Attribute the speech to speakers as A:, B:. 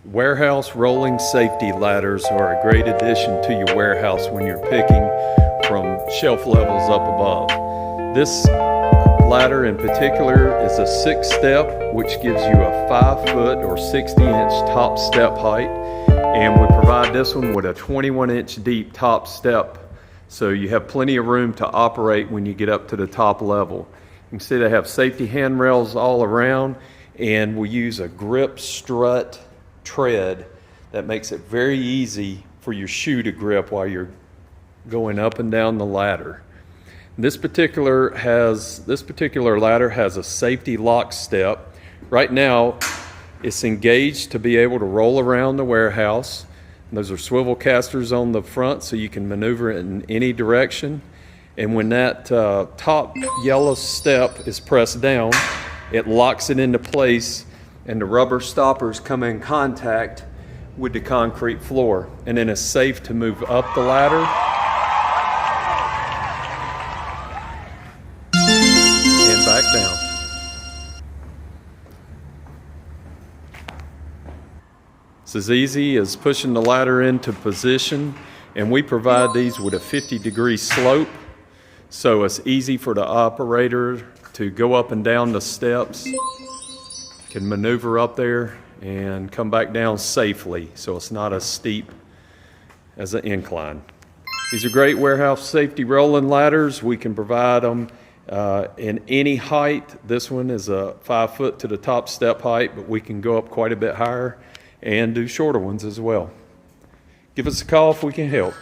A: Warehouse rolling safety ladders are a great addition to your warehouse when you're picking from shelf levels up above. This ladder in particular is a 6-step, which gives you a 5-foot or 60-inch top step height, and we provide this one with a 21-inch deep top step, so you have plenty of room to operate when you get up to the top level. You can see they have safety handrails all around, and we use a grip strut tread that makes it very easy for your shoe to grip while you're going up and down the ladder. This particular ladder has a safety lock step. Right now it's engaged to be able to roll around the warehouse. And those are swivel casters on the front so you can maneuver it in any direction. And when that top yellow step is pressed down, it locks it into place, and the rubber stoppers come in contact with the concrete floor, and then it's safe to move up the ladder and back down. It's as easy as pushing the ladder into position, and we provide these with a 50-degree slope, so it's easy for the operator to go up and down the steps, can maneuver up there and come back down safely, so it's not as steep as an incline. These are great warehouse safety rolling ladders. We can provide them in any height. This one is a 5-foot to the top step height, but we can go up quite a bit higher and do shorter ones as well. Give us a call if we can help.